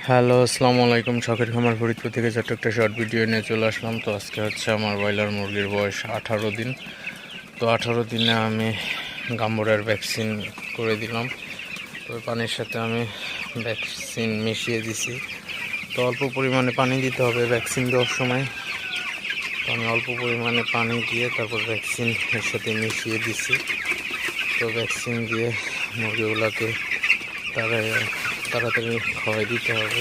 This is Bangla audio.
হ্যালো, আসসালামু আলাইকুম। শখের খামার ফরিদপুর থেকে ছোট্ট একটা শর্ট ভিডিও নিয়ে চলে আসলাম। তো আজকে হচ্ছে আমার ব্রয়লার মুরগির বয়স 18 দিন। তো 18 দিনে আমি গাম্বুরার ভ্যাকসিন করে দিলাম। তো পানির সাথে আমি ভ্যাকসিন মিশিয়ে দিছি। তো অল্প পরিমাণে পানি দিতে হবে ভ্যাকসিন দেওয়ার সময়। তো আমি অল্প পরিমাণে পানি দিয়ে তারপর ভ্যাকসিন এর সাথে মিশিয়ে দিছি। তো ভ্যাকসিন দিয়ে মুরগিগুলোকে তাড়াতাড়ি খাওয়াই দিতে হবে।